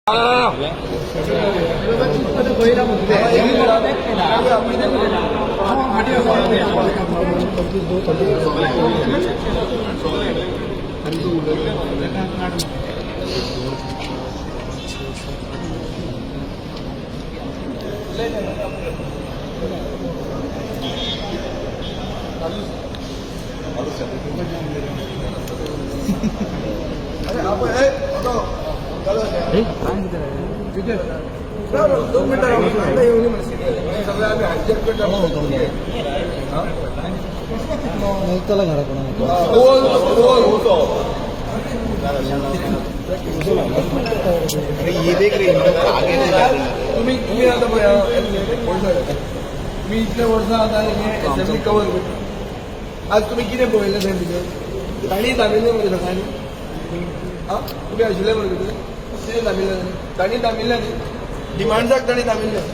अरे आप दोन मिनिटं चला घरात ये देख रही तुम्ही आता मी इतल्या वर्सां आता असेंब्ली कवर करता आज तुम्ही कितें पळयलें थंय भितर ताणी दामिल्लें मरे सकाळीं आं तुमी आशिल्ले मरे भितर कितें दामिल्लें ताणी दामिल्लें न्ही डिमांड्साक ताणी दामिल्लें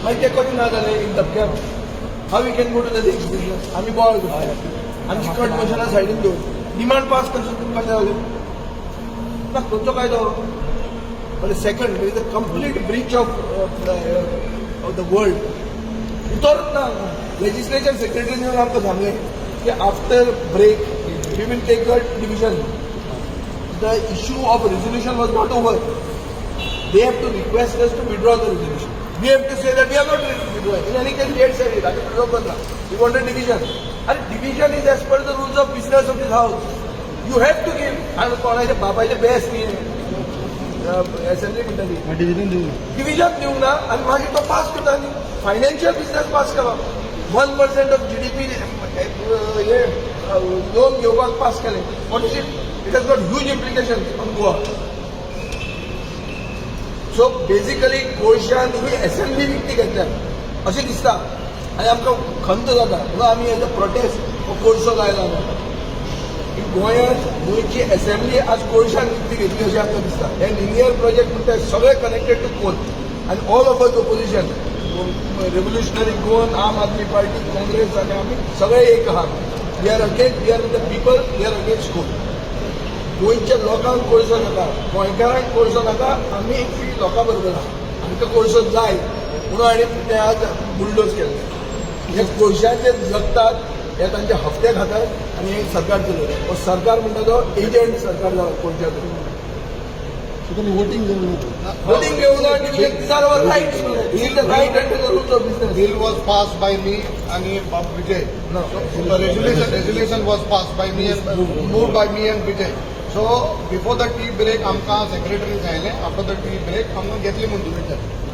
मागीर तें कशें ना जालें एक धपक्याक हाव we can go to the execution आमी बोवाळ करता आमची कट मोशनां सायडीन दवर डिमांड पास कशें कशें जालें ना खंयचो कायदो but second is a complete breach of the world उतरत ना लेजिस्लेचर सेक्रेटरीन येवन आमकां सांगलें की after break we will take a division the issue of resolution was not over they have to request us to withdraw the resolution. We have to say that we are not ready to withdraw. In any case, we had said it. We wanted division. And division is as per the rules of business of this house. You have to give. And कोणाचे बाबाचे best नाही assembly मध्ये division देऊ ना आणि मागे तो pass करता financial business pass करा 1% of GDP हे लोन घेवपाक पास केले. What is it? It has got huge implications on Goa. So basically गोंयच्यान ही असेंब्ली विकती घेतल्यात अशें दिसता आनी आमकां खंत जाता म्हणून आमी एज अ प्रोटेस्ट हो कोळसो लायला की गोंयांत गोंयची असेंब्ली आज कोळशान विकती घेतली अशें आमकां दिसता हे लिनियर प्रोजेक्ट म्हणटा सगळे कनेक्टेड टू कोल आनी all of us opposition revolutionary Goan Aam Aadmi party Congress आनी आमी सगळे एक आहात we are against we are with the people we are against coal गोंयच्या लोकांक कोळसो नाका गोंयकारांक कोळसो नाका आमी लोकां बरोबर आहा आमकां कोळसो जाय म्हणून हांणी ते आज बुलडोज केल्ले हे कोळशाचे जगतात हे तांचे हप्ते खातात आनी हे सरकार चलयता हो सरकार म्हणटा तो एजंट सरकार जाला कोळशाचो वोटींग घेवना these are our rights these the right under the rules of business bill was pass by me आणि Vijay resolution was pass by me and move by me and Vijay so before the tea break आमकां सेक्रेटरीन सांगलें after the tea break आमकां घेतली म्हणून तुमी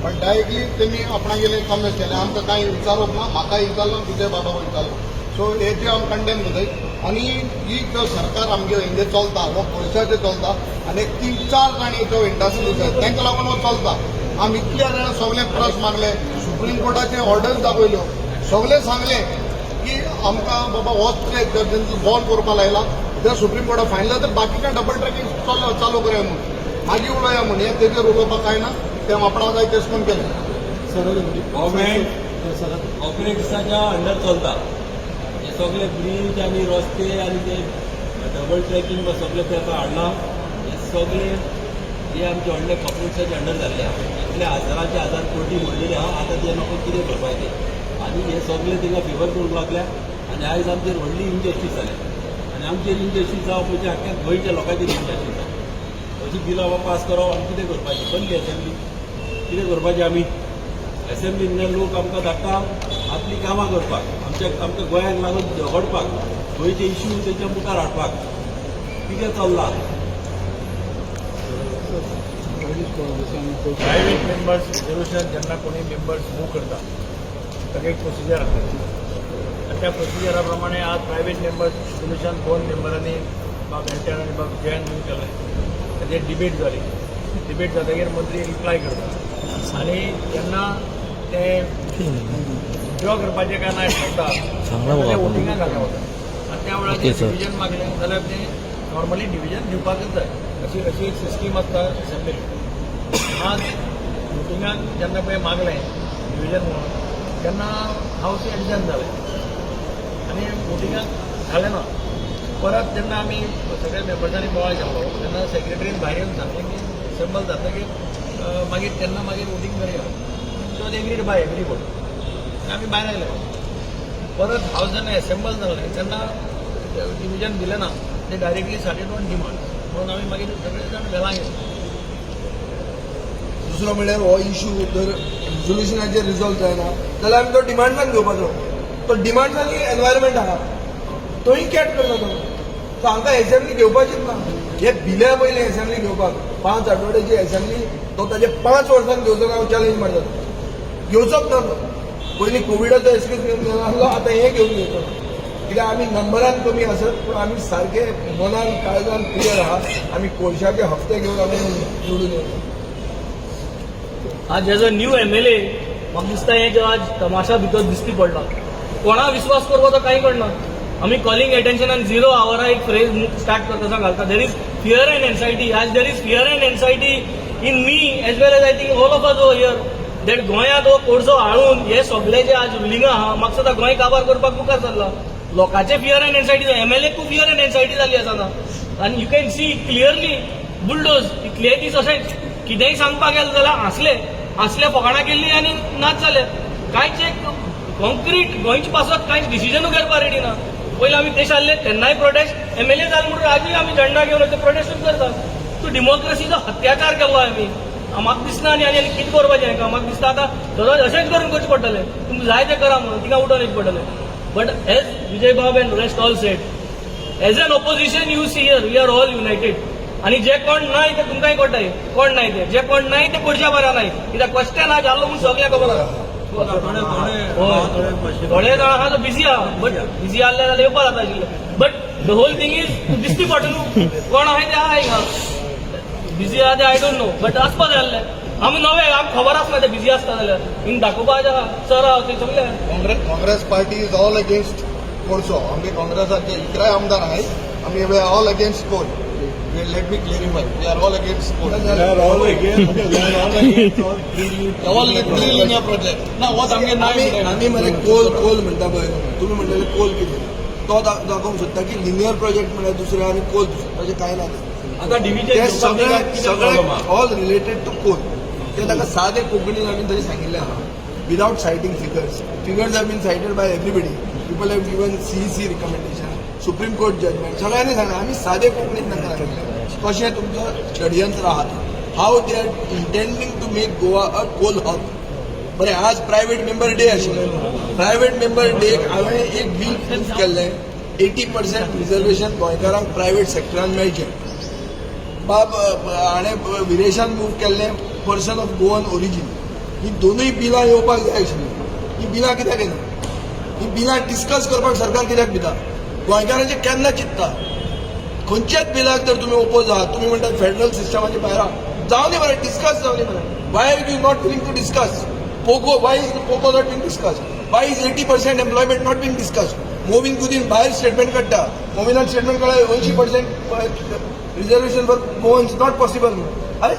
पण directly तेमी आपणा गेले कमेंट केले आमकां कांय विचारूंक ना म्हाका विचारलो विजय बाबा विचारलो सो हेचे आमी कंडेम करताय आनी ही जो सरकार आमगे हिंगे चलता वो पयशाचे चलता आनी 3-4 जाणी जो इंडस्ट्रीज आसात तांकां लागून हो चलता आमी इतल्या जाणां सगळे प्रस मागले सुप्रीम कोर्टाचे ऑर्डर्स दाखयल्यो सगळे सांगले की आमकां बाबा होच ट्रॅक बॉल करपाक लायला जर सुप्रीम कोर्टात फायनल तर बाकीच्या डबल ट्रॅकिंग चालू करूया म्हणून मागीर उलोवया म्हणून हे तेजेर उलोवपाक काय ना ते आपणा जाय तेच पण केलें गव्हर्मेंट ऑपरेट्साच्या अंडर चलता हे सगळे ब्रीज आनी रस्ते आनी ते डबल ट्रॅकिंग सगळे तेका हाडला हे सगळे हे आमचे व्हडले कॉर्पोरेट्साच्या अंडर जाल्ले आहा इतले हजाराचे हजार कोटी म्हणलेले आहा आतां ते म्हाका कितें करपाचें आनी हे सगळे थिंगा फेवर करूंक लागल्या आनी आयज आमचेर व्हडली इनजस्टीस जाल्या आनी आमचेर इनजस्टीस जावप म्हणजे आख्या गोंयच्या लोकांचेर इनजस्टीस जावप अशी बिलां पास करप आनी कितें करपाचें बंदी असेंब्ली कितें करपाचें आमी असेंब्लींतले लोक आमकां धाडटा आपली कामां करपाक आमच्या गोंयांक लागून झगडपाक गोंयचे इश्यू तेच्या मुखार हाडपाक कितें चल्लां प्रायवेट मेंबर्स रेजोल्युशन जेन्ना कोणी मेंबर्स मूव करता ताका एक प्रोसिजर आसता आनी त्या प्रोसिजरा प्रमाणे आज प्रायवेट मेंबर्स रेजोल्युशन 2 मेंबरांनी बाब एंटर आनी बाब जयन मूव केलें ताजेर डिबेट जाली डिबेट जातकीर मंत्री रिप्लाय करता आनी जेन्ना ते विड्रॉ करपाचें काय ना ठरता ते वोटिंगाक घालता वता आनी त्या वेळार डिविजन मागलें जाल्यार तें नॉर्मली डिविजन दिवपाकच जाय अशी एक सिस्टीम आसता असेंब्लीन आज वोटिंगाक जेन्ना पळय मागलें डिविजन म्हणून तेन्ना हावस एडजन जालें आनी वोटिंगाक घालें ना परत जेन्ना आमी सगळ्या मेंबर्सांनी बोवाळ केलो तेन्ना सेक्रेटरीन भायर येवन सांगलें की असेंबल जातकीर मागीर तेन्ना मागीर वोटींग करया सो एग्रीड बाय एव्हरीबडी आमी भायर आयले परत हाऊस जेन्ना एसेंबल जालें तेन्ना डिव्हिजन दिलें ना ते डायरेक्टली स्टार्टेड ऑन डिमांड म्हणून आमी मागीर सगळे जाण वेळा गेले. दुसरो म्हणल्यार हो इश्यू जर रिझोल्युशनाचेर रिझॉल्व जायना जाल्यार आमी तो डिमांड्सान घेवपाचो. तो डिमांड्सान एनवायरमेंट आहा तोय कॅट करता तो हांकां एसेंब्ली घेवपाचीच ना. हे भिल्या पयलीं एसेंब्ली घेवपाक 5 आठवड्याची एसेंब्ली तो ताजे 5 वर्सांक घेवचो हांव चॅलेंज मारता. घेवचोच ना तो. पयलीं कोविडाचो एक्सपिरियन्स आसलो आतां हें घेवन घेवचो कित्याक आमी नंबरान कमी आसत पूण आमी सारके मनान काळजान क्लियर आहा. आमी कोळशाचे हप्ते घेवन आमी निवडून येवचो. आज एज अ न्यू MLA म्हाका दिसता एक आज तमाशा भितर दिसती पडला. कोणा विश्वास करपाचो तो कांय कळना. आमी कॉलिंग एटेन्शन आनी 0 hour एक फ्रेज स्टार्ट करता घालता. There is fear and anxiety. आज there is fear and anxiety in me as well as I think all of us over here that गोंयांत हो कोर्सो हाडून हे सगळे जे आज रुलिंगा आहा म्हाका सद्दां गोंय काबार करपाक मुखार सरला. लोकांचे फियर एंड एन्झायटी MLA खूब फियर एंड एन्झायटी जाल्ली आसा आतां. आनी you can see clearly bulldoze इतले दीस अशें कितेंय सांगपाक गेले जाल्यार असले फकाणां केल्ली आनी नाच जाले. कांयच एक कॉन्क्रीट गोंयचे पासत कांयच डिसिजनूय घेवपाक रेडी ना. पयलीं आमी देश आसले तेन्नाय प्रोटेस्ट MLA जाले म्हणून आजूय आमी झंडा घेवन ते प्रोटेस्टूच करता. सो डेमोक्रेसीचो हत्याचार केल्लो आमी. म्हाका दिसना आनी कितें करपाचें हांकां. म्हाका दिसता आतां सदांच अशेंच करून करचें पडटलें. तुमकां जाय तें करा म्हणून तिका उठोवन येवचें पडटलें. बट एज विजय बाब and rest all said as an opposition you see here we are all united. आणि जे कोण नाही ते तुमकांय कळटाय कोण नाही ते जे कोण नाही ते पुढच्या बऱ्या नाही कित्याक क्वेश्चन हा जाल्लो म्हणून सगळ्या खबर आहा. थोडे जाण आहा तो बिझी आहा बट बिझी आसले जाल्यार येवपा जाता आशिल्लें. But the whole thing is दिसती पडटा न्हू कोण आहाय ते आहा हिंगा. बिझी आहा ते आय डोंट नो बट आसपा जाय आसलें. आमी नवे आमकां खबर आसना ते बिझी आसता जाल्यार हिंग दाखोवपाचें आहा सर आहा ते सगळे. Congress party is all against कोळसो. आमगे काँग्रेसाचे 11 आमदार आहेत. आम्ही we are all against coal. Let me clarify. We are all against coal. They are all against all three linear project. Now what आमगे आम्ही म्हणे कोल म्हणता पळय तुम्ही म्हणलेले कोल कितें तो दाखोवंक सोदता की लिनियर प्रोजेक्ट म्हळ्यार दुसरे आनी कोल दुसरे अशें कांय ना. आता डिव्हिजन ते सगळे ऑल रिलेटेड टू कोल. ते ताका सादे कोंकणीन आमी थंय सांगिल्लें आहा without citing figures have been cited by everybody. People have given CEC recommendation supreme court judgement सगळ्यांनी सांगला. आमी सादे कोंकणीन तांकां सांगिल्लें कशें तुमचो षडयंत्र आहा हाव they are intending to make Goa a coal hub. बरें आज प्रायवेट मेंबर डे आशिल्लो. प्रायवेट मेंबर डेक हांवें एक बील मूव केल्लें 80% रिजर्वेशन गोंयकारांक प्रायवेट सेक्टरान मेळचें. हाणें विरेशान मूव केल्लें पर्सन ऑफ गोवन ओरिजीन. ही दोनूय बिलां येवपाक जाय आशिल्लीं. ही बिलां कित्याक येना. ही बिलां डिस्कस करपाक सरकार कित्याक भिता. गोंयकारांचें केन्ना चिंतता. खंयच्याच बिलाक जर तुमी ओपोज आहात तुमी म्हणटात फेडरल सिस्टमाचे भायर आहा जावं दी मरे डिस्कस जावं दी मरे. Why are you not willing to discuss. पोको वाय इज पोको not been discuss. Why is 80% employment not been discuss. Mauvin कुदीन भायर स्टेटमेंट काडटा. मोविनान स्टेटमेंट काडला 80% reservation for Goans not possible म्हणून. अरे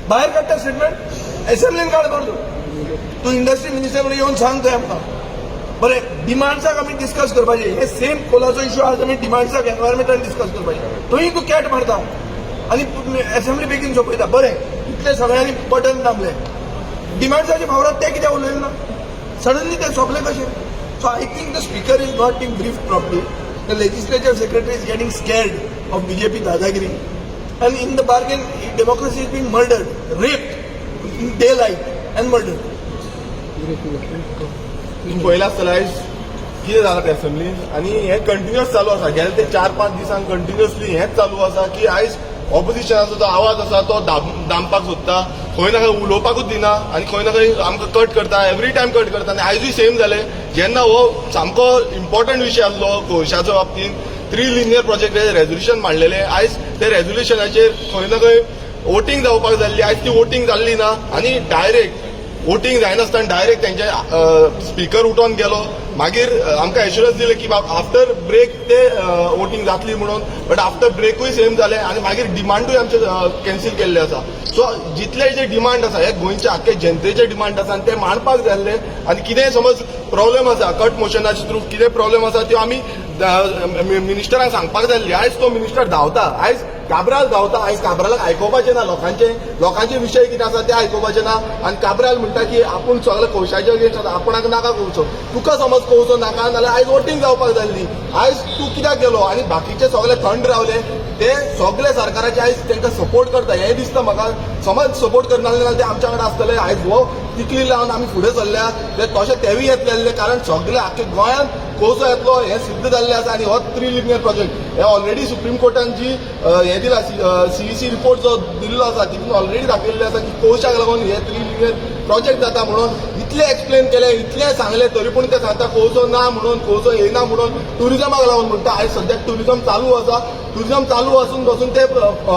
भायर काडटा स्टेटमेंट एसेंब्लीन काड करतो. तू इंडस्ट्री मिनिस्टर म्हणून येवन सांग थंय आमकां. बरें डिमांड्साक आमी डिस्कस करपाचें. हे सेम कोलाचो इश्यू आज आमी डिमांड्साक एनवायरमेंटान डिस्कस करपाचें. थंय तूं कॅट मारता आनी एसेंब्ली बेगीन सोंपयता. बरें इतले सगळ्यांनी बटन दामले डिमांड्साचे भावरात ते कित्याक उलयले ना. सडनली ते सोंपले कशें. So I think the speaker is not been brief properly. The legislature secretary is getting scared of BJP दादागिरी and in the bargain democracy is being murdered, raped in daylight and murdered. पहिला slide कितें जालां ते असेंब्लीन आनी हे continuous चालू आसा. गेले ते 4-5 दिसांक कंटिन्युअसली हेच चालू आसा की आयज ऑपोजिशनाचो जो आवाज आसा तो दामपाक सोदता. खंय ना खंय उलोवपाकूच दिना आनी खंय ना खंय आमकां कट करता. एवरी टायम कट करता. आनी आयजूय सेम जालें. जेन्ना हो सामको इम्पॉर्टंट विशय आसलो कोळशाच्या बाबतींत 3 लिनियर प्रोजेक्टाचेर रेझोल्युशन मांडलेलें. आयज ते रेझोल्युशनाचेर खंय ना खंय वोटींग जावपाक जाल्ली. आयज ती वोटींग जाल्ली ना आनी डायरेक्ट वोटींग जायनासतना डायरेक्ट तेंचे स्पीकर उठोवन गेलो. मागीर आमकां एश्युरन्स दिलें की आफ्टर ब्रेक ते वोटींग जातली म्हणून. बट आफ्टर ब्रेकूय सेम जालें आनी मागीर डिमांडूय आमचे कॅन्सील केल्ले आसा. सो जितले जे डिमांड आसा हे गोंयचे आख्खे जनतेचे डिमांड आसा आनी ते मांडपाक जाय आसले. आनी कितेंय समज प्रॉब्लेम आसा कट मोशनाच्या थ्रू कितें प्रॉब्लेम आसा त्यो आमी मिनिस्टरांक सांगपाक जाय आसली. आयज तो मिनिस्टर धांवता. आयज काब्राल गावता आयज काब्रालाक आयकोपाचें ना लोकांचे विशय कितें आसा ते आयकोपाचें ना आनी काब्राल म्हणटा की आपूण सगळे कोळशाचे अगेन्स्ट आसा आपणाक नाका कोळसो तुका समज कोळसो नाका नाल्यार आयज वोटींग जावपाक जाय न्ही आयज तूं कित्याक गेलो आनी बाकीचे सगळे थंड रावले ते सगळे सरकाराचे आयज तांकां सपोर्ट करता हें दिसता म्हाका समज सपोर्ट करनासले जाल्यार ते आमच्या कडेन आसतले आयज हो तिकली लावन आमी फुडें सरल्या ते तशें तेवूय येतले कारण सगळे आख्खे गोंयांत कोळसो येतलो हें सिद्ध जाल्लें आसा आनी हो 3 लिनियर प्रोजेक्ट हे ऑलरेडी सुप्रीम कोर्टान जी हें दिला CEC रिपोर्ट जो दिल्लो आसा तितून ऑलरेडी दाखयल्लें आसा की कोळशाक लागून हे 3 लिनियर प्रोजेक्ट जाता म्हणून इतले एक्सप्लेन केले इतले सांगले तरी पूण ते सांगता कोळसो ना म्हणून कोळसो येना म्हणून टुरिजमाक लागून म्हणटा आयज सद्याक टुरिजम चालू आसा टुरिजम चालू आसून पासून ते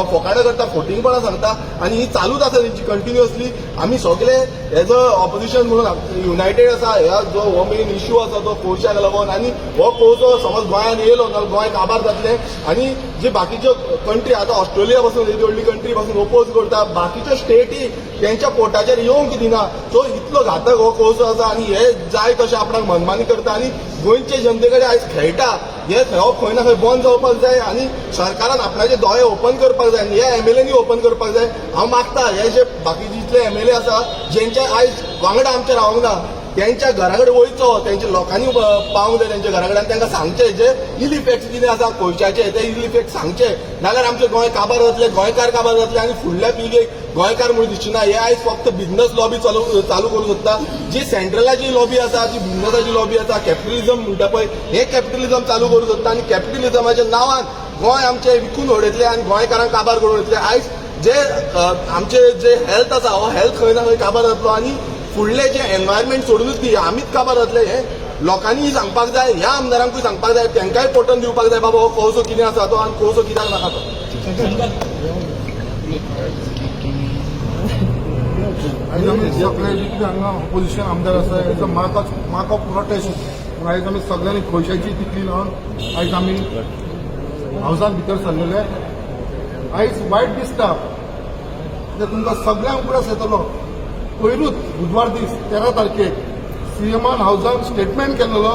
फोकाडे करता फोटिंगपणां सांगता आनी ही चालूच आसा तेंची कंटिन्युअसली आमी सगळे एज अ ऑपोजिशन म्हणून युनायटेड आसा ह्या जो हो मेन इश्यू आसा तो कोळशाक लागून आनी हो कोळसो समज गोंयांत येयलो जाल्यार गोंय काबार जातलें आनी जे बाकीच्यो कंट्री आतां ऑस्ट्रेलिया पासून येदी व्हडली कंट्री पासून ओपोज करता बाकीच्यो स्टेटी तेंच्या पोर्टाचेर येवंक दिना सो इतलो घातक हो कोळसो आसा आनी हे जाय तशें आपणाक मनमानी करता आनी गोंयचे जनते कडेन आयज खेळटा हे हो खंय ना खंय बंद जावपाक जाय आनी सरकारान आपणाचे दोळे ओपन करपाक जाय आनी हे MLAनी ओपन करपाक जाय हांव मागता हे जे बाकीचे जितले MLA आसा जेंचे आयज वांगडा आमचे रावंक ना त्यांच्या घराकडे वयचो त्यांच्या लोकांनी पावंक जाय त्यांच्या घरा कडेन तांकां सांगचें जे इल इफेक्ट्स कितें आसा कोळशाचे ते इल इफेक्ट सांगचे नाल्यार आमचे गोंय काबार जातले गोंयकार काबार जातले आनी फुडल्या पिळगेक गोंयकार म्हणून दिसचीना हे आयज फक्त बिझनस लॉबी चालू करूंक सोदता जी सेंट्रलाची लॉबी आसा जी बिझनसाची लॉबी आसा कॅपिटलिझम म्हणटा पळय हे कॅपिटलिझम चालू करूंक सोदता आनी कॅपिटलिझमाच्या नांवान गोंय आमचे विकून उडयतले आनी गोंयकारांक काबार करून उडयतले आयज जे आमचे जे हेल्थ आसा हो हेल्थ खंय ना खंय काबार जातलो आनी फुडले जे एनवायरमेंट सोडूनच दी आमीच काबार जातले हे लोकांनी सांगपाक जाय ह्या आमदारांकूय सांगपाक जाय तांकांय पटोवन दिवपाक जाय बाबा हो कोळसो कितें आसा तो आनी कोळसो कित्याक नाका तो आयज आमी सगळे जितले हांगा ऑपोजिशन आमदार आसा हेजो मार्क ऑफ प्रोटेस्ट पूण आयज आमी सगळ्यांनी कोळशाची तिकली लावन आयज आमी हावजान भितर सरलेले आयज वायट दिसता कित्याक तुमकां सगळ्यांक उगडास येतलो पयरूच बुधवार दीस 13 तारखेक CMन हावजान स्टेटमेंट केल्लो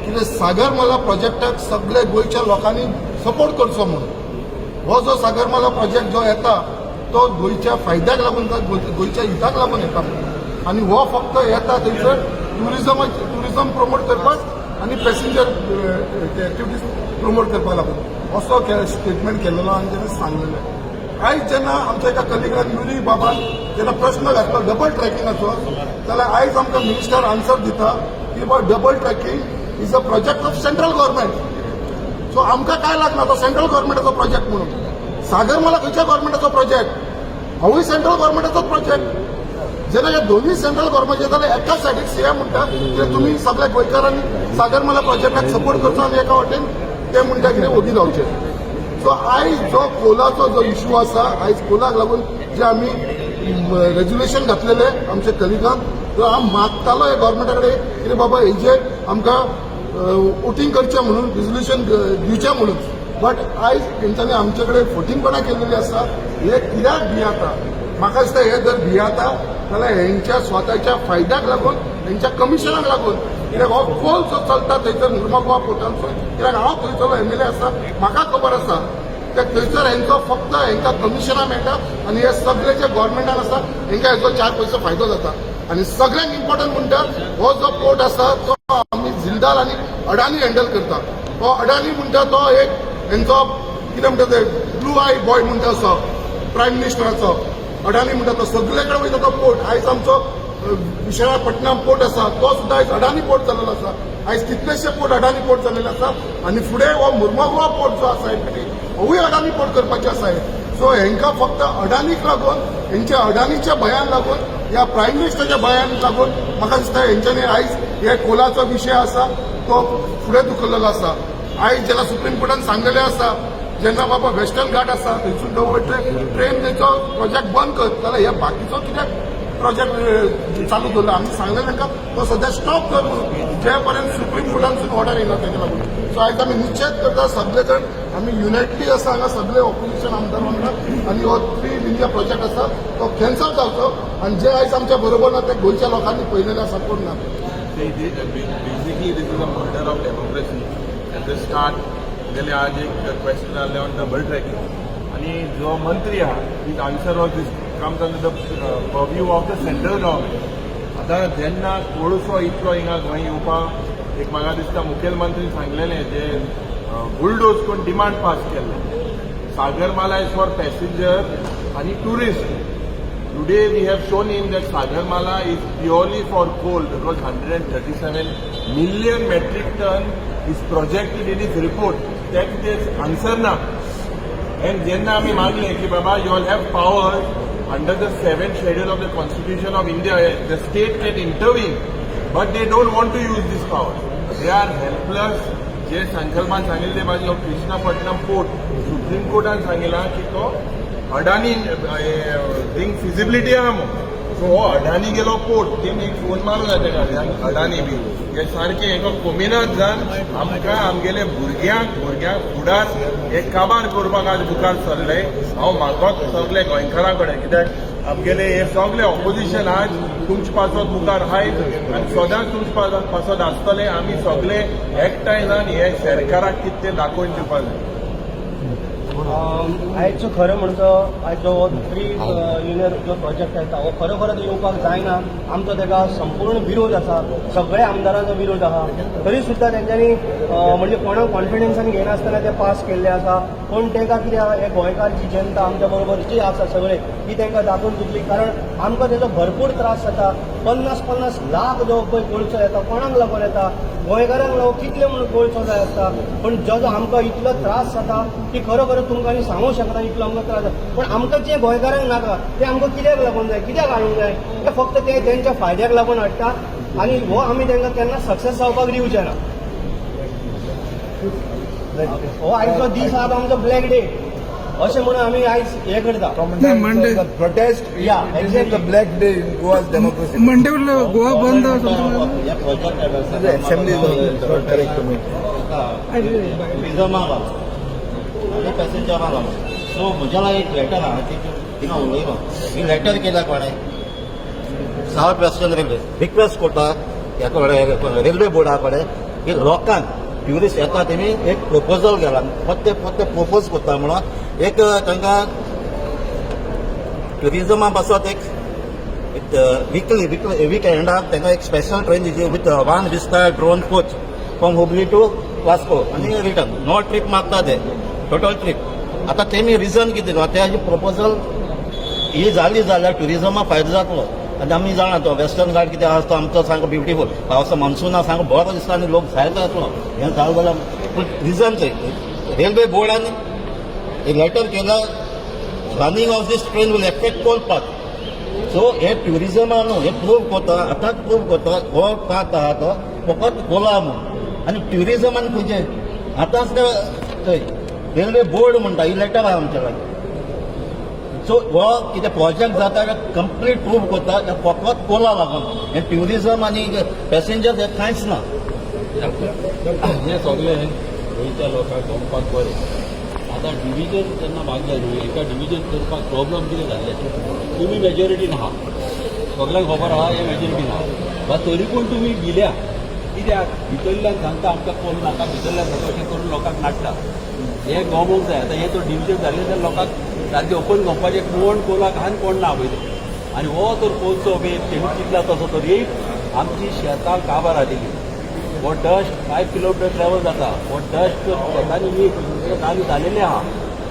की सागरमाला प्रोजेक्टाक सगळे गोंयच्या लोकांनी सपोर्ट करचो म्हणून हो जो सागरमाला प्रोजेक्ट जो येता तो गोंयच्या फायद्याक लागून गोंयच्या हिताक लागून येता आनी हो फक्त येता थंयसर ट्युरिजम प्रमोट करपाक आनी पॅसेंजर एक्टिविटीज प्रमोट करपाक लागून असो स्टेटमेंट केल्लो आनी तेणें सांगलेलें आयज जेन्ना आमच्या एका कलिगान युरी बाबान जेन्ना प्रश्न घातलो डबल ट्रॅकिंगाचो जाल्यार आयज आमकां मिनिस्टर आन्सर दिता की बाबा double tracking is a project of central government so आमकां काय लागना तो सेंट्रल गव्हर्मेंटाचो प्रोजेक्ट म्हणून सागरमाला खंयच्या गव्हर्मेंटाचो प्रोजेक्ट होवूय सेंट्रल गव्हर्मेंटाचोच प्रोजेक्ट जेन्ना हे दोन्ही सेंट्रल गव्हर्मेंट जाल्यार एका सायडीक सीएम म्हणटा की तुमी सगळ्या गोंयकारांनी सागरमाला प्रोजेक्टाक सपोर्ट करचो आनी एका वाटेन ते म्हणटा कितें ओगी जावचें सो आयज जो कोलाचो जो इश्यू आसा आयज कोलाक लागून जे आमी रेजुलेशन घातलेले आमचे कलिगान जो हांव मागतालो हे गव्हर्मेंटा कडेन कितें बाबा हेजेर आमकां वोटींग करचें म्हणून रेजुल्युशन दिवचें म्हणून बट आयज तेंच्यांनी आमचे कडेन फोटिंगपणां केलेली आसा हे कित्याक भियाता म्हाका दिसता हे जर भियाता जाल्यार हेंच्या स्वताच्या फायद्याक लागून हेंच्या कमिशनाक लागून कित्याक हो कोल जो चलता थंयसर मुर्मुगांव पोर्टांचो कित्याक हांव थंयचो MLA आसा म्हाका खबर आसा कित्याक थंयसर हेंचो फक्त हेंकां कमिशनां मेळटा आनी हे सगळे जे गव्हर्मेंटान आसा हेंकां हेचो 4 पयसो फायदो जाता आनी सगळ्यांत इम्पॉर्टंट म्हणटा हो जो पोर्ट आसा तो आमी जिंदाल आनी अडानी हँडल करता हो अडानी म्हणटा तो एक हेंचो कितें म्हणटा ते ब्लू आय बॉय म्हणटा असो प्रायम मिनिस्टराचो अडानी म्हणटा तो सगळे कडेन वयता तो पोर्ट आयज आमचो विशाखापट्टणम पोर्ट आसा तो सुद्दां आयज अडानी पोर्ट जाल्लो आसा आयज कितलेशे पोर्ट अडानी पोर्ट जाल्लेले आसा आनी फुडें हो मुर्मुगांव पोर्ट जो आसा होवूय अडानी पोर्ट करपाचे आसा सो हेंकां फक्त अडानीक लागून हेंच्या अडानीच्या भंयान लागून ह्या प्रायम मिनिस्टराच्या भंयान लागून म्हाका दिसता हेंच्यांनी आयज हे कोलाचो विशय आसा तो फुडें धुकल्लेलो आसा आयज जेन्ना सुप्रीम कोर्टान सांगलेलें आसा जेन्ना बाबा वेस्टर्न घाट आसा थंयसून ट्रेन तेचो प्रोजेक्ट बंद कर जाल्यार हे बाकीचो कित्याक प्रोजेक्ट चालू दवरला आमी सांगलें तांकां तो सद्या स्टॉप कर म्हणून जे पर्यंत सुप्रीम कोर्टानसून ऑर्डर येयना ताका लागून सो आयज आमी निश्चित करता सगळे जाण आमी युनायटली आसा हांगा सगळे ऑपोजिशन आमदार वांगडा आनी हो 3 लिनियर प्रोजेक्ट आसा तो कॅन्सल जावचो आनी जे आयज आमच्या बरोबर ना ते गोंयच्या लोकांनी पळयलेले आसा कोण ना basically this is a murder of democracy at the start गेले आज एक क्वेश्चन आसले ऑन डबल ट्रॅकिंग आणि जो मंत्री आहा with answer of this comes under the purview of the central government. आतां जेन्ना कोळसो इतलो हिंगा गोंय येवपाक एक म्हाका दिसता मुखेलमंत्री सांगलेलें जे बुलडोज करून डिमांड पास केल्लो. Sagarmala is for passenger and tourist. Today we have shown him that Sagarmala is purely for coal because 137 million metric ton is projected in his report. That is answer na. And jenna ami magle ki baba you all have power under the 7th schedule of the Constitution of India. The state can intervene, but they don't want to use this power. They are helpless. जे संकल्पान सांगिल्ले बाजू हो Krishnapatnam port supreme कोर्टान सांगिला की तो अडानी thing feasibility आहा म्हणून. So हो अडानी गेलो पोर्ट तेणी एक फोन मारूं जाय तेका अडानी बी हे सारकें हेका कोमिनात जावन आमकां आमगेले भुरग्यांक फुडार हे काबार करपाक आज मुखार सरले. हांव मागोत सगळे गोंयकारां कडेन कित्याक आमगेले हे सगळे ऑपोजिशन आज तुमचे पासत मुखार आहाय आनी सदांच तुमचे पासत आसतले. आमी सगळे एकठांय जावन हे सरकाराक कितें तें दाखोवन दिवपाक जाय. आयचो खरें म्हणचो आयचो हो प्री युनियर जो प्रोजेक्ट येता हो खरोखरच येवपाक जायना. आमचो ताका संपूर्ण विरोध आसा. सगळ्या आमदारांचो विरोध आहा. तरी सुद्दां तेंच्यांनी म्हणजे कोणाक कॉन्फिडन्सान घेनासतना ते पास केल्ले आसा. पूण ताका कितें आहा हे गोंयकारची जनता आमच्या बरोबर जी आसा सगळे ती तांकां दाखोवन दितली. कारण आमकां तेजो भरपूर त्रास जाता. 50-50 लाख जो पळय कोळसो येता कोणाक लागून येता गोंयकारांक लागून कितले म्हणून कोळसो जाय आसता. पण जो आमकां इतलो त्रास जाता की खरोखर तुमकां आनी सांगूंक शकना इतलो आमकां त्रास जाता. पण आमकां जे गोंयकारांक नाका ते आमकां कित्याक लागून जाय कित्याक हाडूंक जाय ते फक्त ते तेंच्या फायद्याक लागून हाडटा आनी हो आमी तांकां केन्ना सक्सेस जावपाक दिवचे ना. हो आयचो दीस आहा आमचो ब्लॅक डे अशें म्हणून आमी आयज हे करता. मंडे protest या the black day in Goa's democracy. Monday Goa बंद Assembly is correct to me. टुरिझमा आनी पॅसेंजरां लागून. सो म्हज्या एक लेटर आहा थिंगा उलयलो. ही लेटर केल्या कोणें सावथ वेस्टर्न रेल्वे रिक्वेस्ट कोरता ह्या रेल्वे बोर्डा कडेन की लोकांक ट्युरिस्ट येता तेमी एक प्रपोजल केला फक्त प्रपोज कोत्ता म्हणून एक तांकां ट्युरिजमा पासत एक विकेंडाक तांकां एक स्पेशल ट्रेन दिली with 1 vistadome coach from Hubli to Vasco आनी रिटर्न. नो ट्रीप मागता ते टोटल ट्रीप. आतां तेमी रिजन कितें दिलो तेजी प्रपोजल ही जाली जाल्यार ट्युरिजमा फायदो जातलो. आनी आमी जाणा तो वेस्टर्न घाट कितें आसा तो आमचो सामको ब्युटिफूल. पावसा मान्सूना सामको बरो दिसता आनी लोक भायर जातलो हें जालें जाल्यार. पूण रिजन चोय रेल्वे बोर्डान एक लेटर केला running of this train will effect coal path. So हे ट्युरिजमा न्हू हे प्रूव कोता आतांच प्रूव कोता हो पाथ आहा तो फकत कोला म्हणून आनी ट्युरिजमान खंयचे आतांच थंय रेल्वे बोर्ड म्हणटा ही लेटर आहा आमच्या लागीं. सो हो कितें प्रोजेक्ट जाता कंप्लीट प्रूव कोता फकत कोला लागून. हे ट्युरिजम आनी पॅसेंजर्स हे कांयच ना. हे सगळे गोंयच्या लोकांक गमपाक बरें. आतां डिव्हिजन जेन्ना मागलें न्हू एका डिव्हिजन करपाक प्रॉब्लम कितें जाल्लें तुमी मेजॉरिटीन आहा सगळ्यांक खबर आहा हे मेजॉरिटीन आहा बट तरी पूण तुमी दिल्या कित्याक भितरल्यान सांगता आमकां कोण नाका भितरल्यान अशें करून लोकांक नाडटा. हे गमोवंक जाय. आतां हे तो डिव्हिजन जाल्लें जाल्यार लोकांक सारकें ओपन गमपाचें कोण कोलाक आनी कोण ना पळय. आनी हो तर कोलसो बी तेमी चिंतला तसो तो रेट आमची शेतां काबार आदिली. हो डस्ट 5 किलोमिटर ट्रॅव्हल जाता. हो डस्ट शेतांनी वीज चालू जालेले आहा.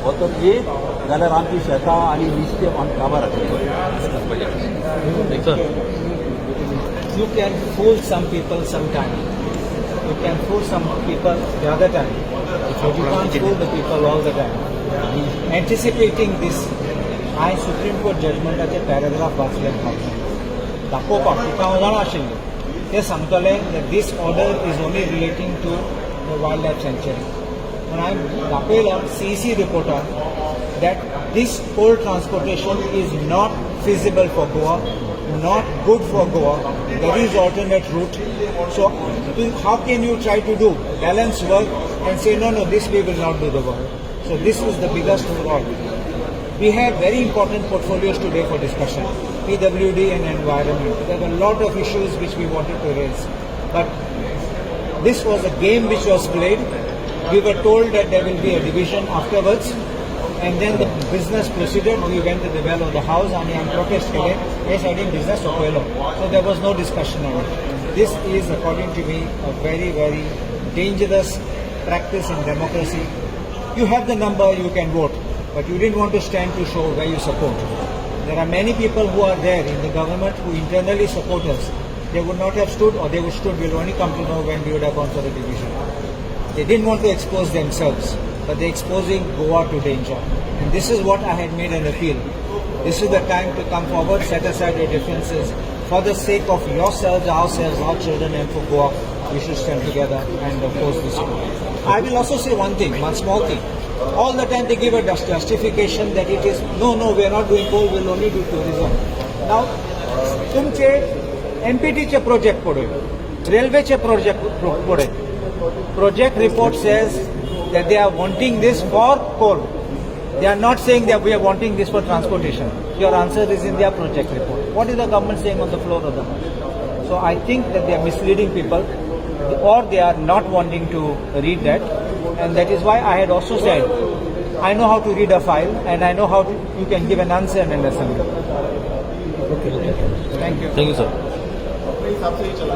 हो तर येत जाल्यार आमची शेतां आनी नुस्तें आमकां काबार आसतलें. You can fool some people sometime. You can fool some people the other time. But you can't fool the people all the time. Anticipating this, I Supreme Court judgment paragraph वाचले दाखोवपाक तुका हांव जाणा आशिल्लें ते सांगतले that this order is only relating to the wildlife sanctuary. And I दाखयलो CEC reporter that this coal transportation is not feasible for Goa, not good for Goa. There is alternate route. So how can you try to do balance work and say no, this we will not do the work? So this is the biggest of all. We have very important portfolios today for discussion. PWD and environment. There were a lot of issues which we wanted to raise. But this was a game which was played. We were told that there will be a division afterwards. And then the business proceeded. We went to the well of the house and I protest केले. Yes, I did business of well. So there was no discussion on it. This is, according to me, a very, very dangerous practice in democracy. You have the number, you can vote, but you didn't want to stand to show where you support. There are many people who are there in the government who internally support us. They would not have stood, or they would stood, we'll only come to know when we would have gone for the division. They didn't want to expose themselves, but they're exposing Goa to danger. And this is what I had made an appeal. This is the time to come forward, set aside your differences. For the sake of yourselves, ourselves, our children, and for Goa, we should stand together and oppose this war. I will also say one thing, one small thing. All the time they give a justification that it is, no, we are not doing coal, we will only do tourism. Now, तुमचे MPT चे project पड़े, railway चे project पड़े. Project report says that they are wanting this for coal. They are not saying that we are wanting this for transportation. Your answer is in their project report. What is the government saying on the floor of the House? So I think that they are misleading people, or they are not wanting to read that. And that is why I had also said, I know how to read a file and I know how you can give an answer in an assembly. Thank you. Thank you, sir.